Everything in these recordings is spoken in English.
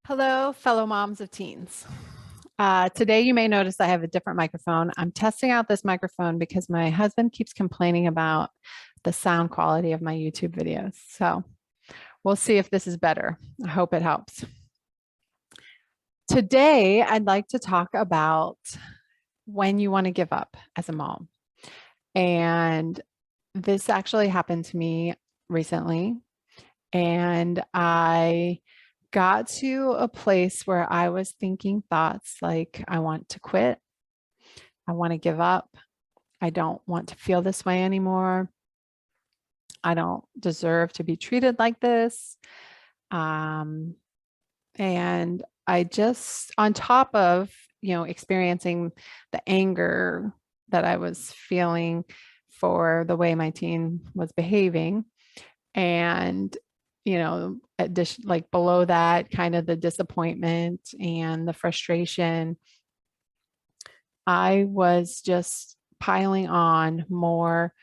Hello, fellow moms of teens. Today, you may notice I have a different microphone. I'm testing out this microphone because my husband keeps complaining about the sound quality of my YouTube videos. So we'll see if this is better. I hope it helps. Today, I'd like to talk about when you want to give up as a mom. And this actually happened to me recently. And I got to a place where I was thinking thoughts like, I want to quit. I want to give up. I don't want to feel this way anymore. I don't deserve to be treated like this. Um, and I just, on top of, experiencing the anger that I was feeling for the way my teen was behaving, and like below that, kind of the disappointment and the frustration, I was just piling on more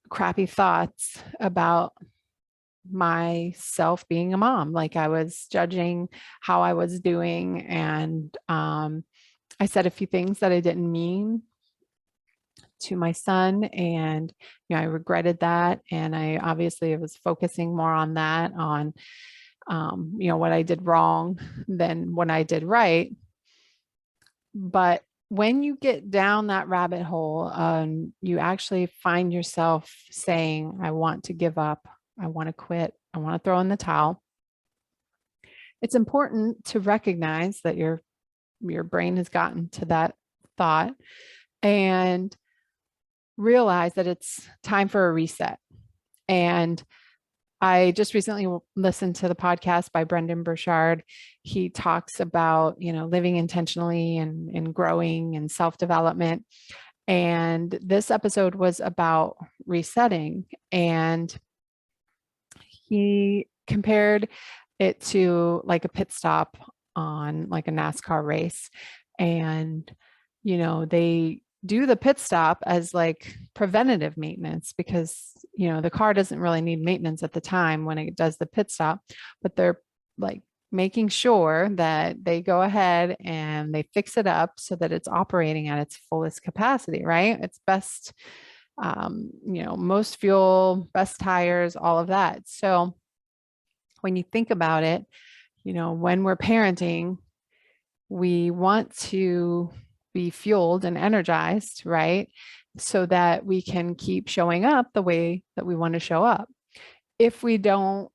crappy thoughts about myself being a mom. Like, I was judging how I was doing, and I said a few things that I didn't mean to my son, and I regretted that. And I obviously was focusing more on that, on what I did wrong than what I did right. But when you get down that rabbit hole, you actually find yourself saying, I want to give up. I want to quit. I want to throw in the towel. It's important to recognize that your brain has gotten to that thought and realize that it's time for a reset. And I just recently listened to the podcast by Brendon Burchard. He talks about, living intentionally and growing and self-development. And this episode was about resetting. And he compared it to like a pit stop on like a NASCAR race. And, they do the pit stop as like preventative maintenance because, the car doesn't really need maintenance at the time when it does the pit stop, but they're like making sure that they go ahead and they fix it up so that it's operating at its fullest capacity, right? It's best, most fuel, best tires, all of that. So when you think about it, when we're parenting, we want to be fueled and energized, right? So that we can keep showing up the way that we want to show up. If we don't,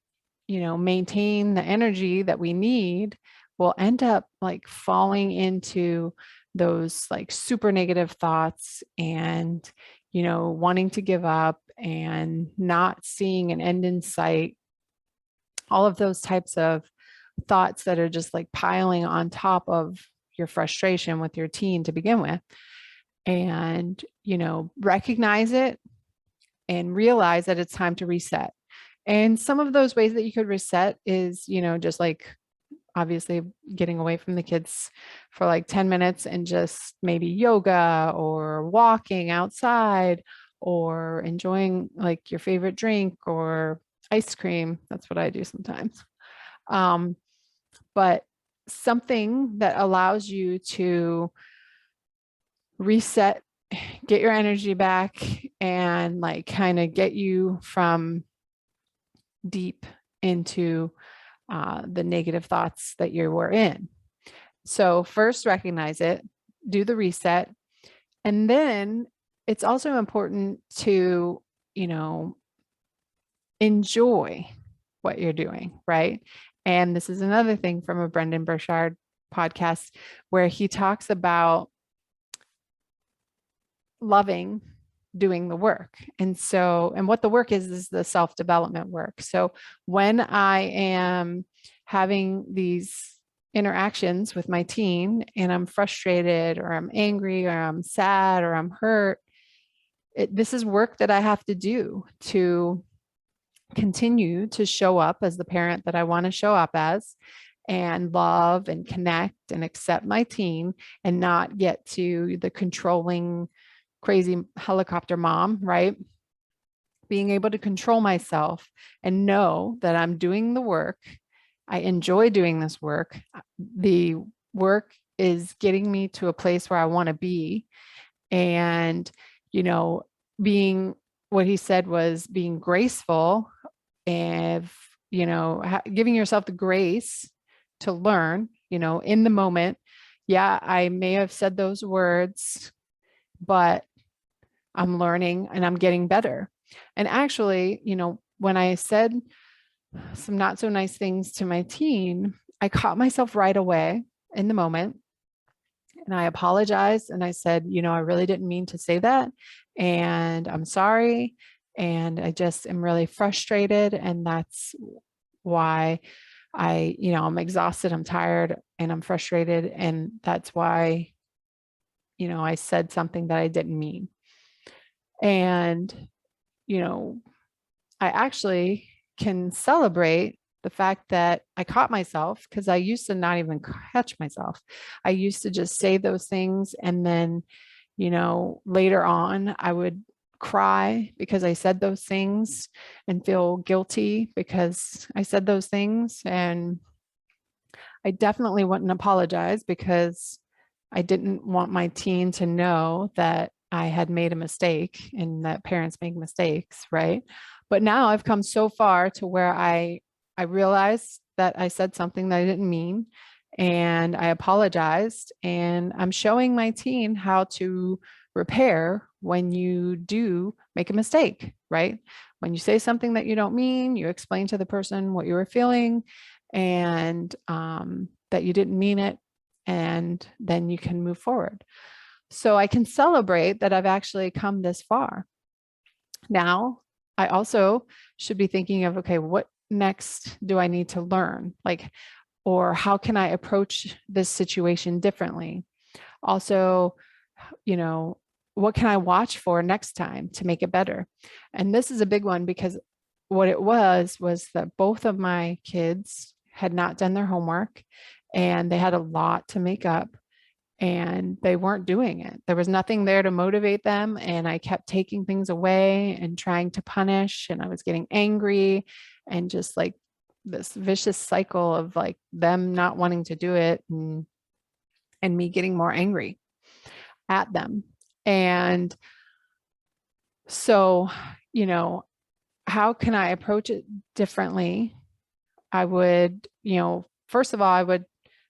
maintain the energy that we need, we'll end up like falling into those like super negative thoughts and, wanting to give up and not seeing an end in sight. All of those types of thoughts that are just like piling on top of your frustration with your teen to begin with. And, recognize it and realize that it's time to reset. And some of those ways that you could reset is, just like obviously getting away from the kids for like 10 minutes and just maybe yoga or walking outside or enjoying like your favorite drink or ice cream. That's what I do sometimes. But something that allows you to reset, get your energy back, and like kind of get you from deep into the negative thoughts that you were in. So first, recognize it, do the reset, and then it's also important to, enjoy what you're doing, right? And this is another thing from a Brendon Burchard podcast where he talks about loving doing the work. And what the work is the self-development work. So when I am having these interactions with my teen and I'm frustrated or I'm angry or I'm sad or I'm hurt, this is work that I have to do to continue to show up as the parent that I want to show up as and love and connect and accept my teen and not get to the controlling, crazy helicopter mom, right? Being able to control myself and know that I'm doing the work I enjoy doing this work. The work is getting me to a place where I want to be. And, you know, being what he said was being graceful and, you know, giving yourself the grace to learn, you know, in the moment. Yeah, I may have said those words, but I'm learning and I'm getting better. And actually, you know, when I said some not so nice things to my teen, I caught myself right away in the moment and I apologized and I said, you know, I really didn't mean to say that. And I'm sorry. And I just am really frustrated. And that's why you know, I'm exhausted, I'm tired, and I'm frustrated. And that's why, you know, I said something that I didn't mean. And, you know, I actually can celebrate the fact that I caught myself because I used to not even catch myself. I used to just say those things. And then, you know, later on, I would cry because I said those things and feel guilty because I said those things. And I definitely wouldn't apologize because I didn't want my teen to know that I had made a mistake and that parents make mistakes, right? But now I've come so far to where I realized that I said something that I didn't mean and I apologized and I'm showing my teen how to repair when you do make a mistake, right? When you say something that you don't mean, you explain to the person what you were feeling and that you didn't mean it, and then you can move forward. So I can celebrate that I've actually come this far. Now, I also should be thinking of, okay, what next do I need to learn? Like, or how can I approach this situation differently? Also, you know, what can I watch for next time to make it better? And this is a big one because what it was that both of my kids had not done their homework and they had a lot to make up and they weren't doing it. There was nothing there to motivate them. And I kept taking things away and trying to punish, and I was getting angry and just like this vicious cycle of like them not wanting to do it and me getting more angry at them. And so, you know, how can I approach it differently? I would, you know, first of all, I would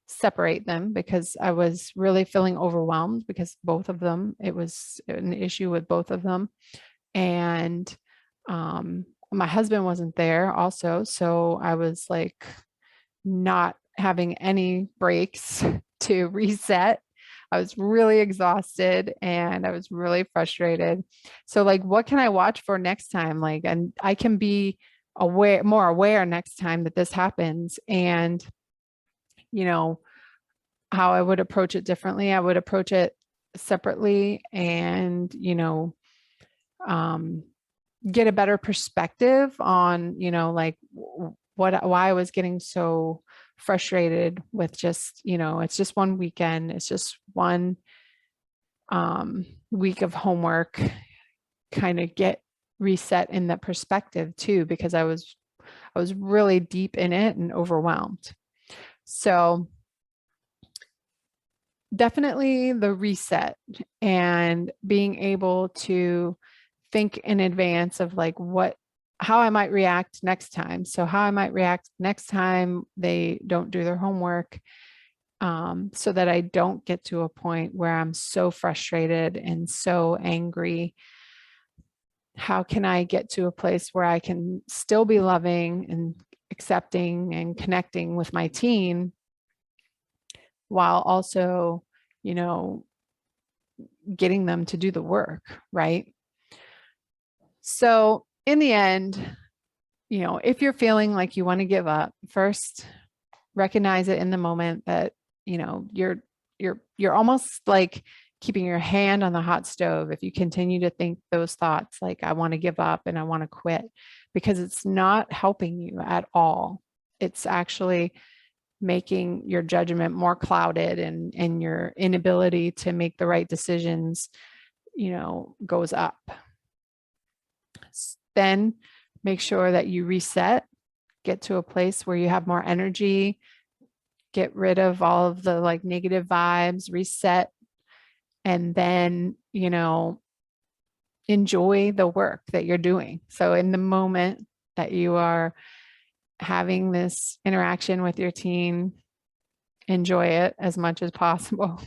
separate them because I was really feeling overwhelmed because both of them, it was an issue with both of them. And my husband wasn't there also. So I was like not having any breaks to reset. I was really exhausted and I was really frustrated. So like, what can I watch for next time? Like, and I can be more aware next time that this happens. And, you know, how I would approach it differently. I would approach it separately and, you know, get a better perspective on, you know, like why I was getting so frustrated with just, you know, it's just one weekend, it's just one week of homework, kind of get reset in that perspective too, because I was really deep in it and overwhelmed. So definitely the reset and being able to think in advance of like how I might react next time. So how I might react next time they don't do their homework, so that I don't get to a point where I'm so frustrated and so angry. How can I get to a place where I can still be loving and accepting and connecting with my teen while also, you know, getting them to do the work, right? So in the end, you know, if you're feeling like you want to give up, first recognize it in the moment that, you know, you're almost like keeping your hand on the hot stove if you continue to think those thoughts like I want to give up and I want to quit, because it's not helping you at all. It's actually making your judgment more clouded and your inability to make the right decisions, you know, goes up. Then make sure that you reset get to a place where you have more energy, get rid of all of the like negative vibes, reset, and then, enjoy the work that you're doing. So in the moment that you are having this interaction with your teen, enjoy it as much as possible.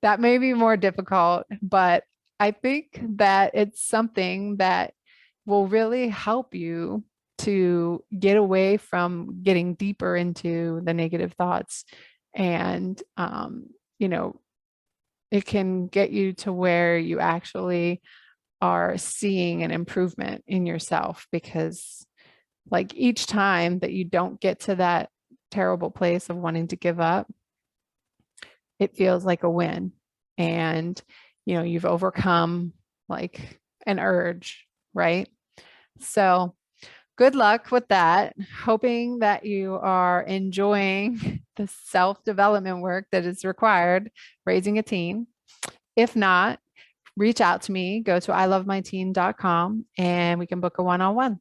That may be more difficult, but I think that it's something that will really help you to get away from getting deeper into the negative thoughts. And, it can get you to where you actually are seeing an improvement in yourself, because like each time that you don't get to that terrible place of wanting to give up, it feels like a win. And, you've overcome like an urge, right? So good luck with that. Hoping that you are enjoying the self-development work that is required raising a teen. If not, reach out to me, go to ilovemyteen.com and we can book a one-on-one.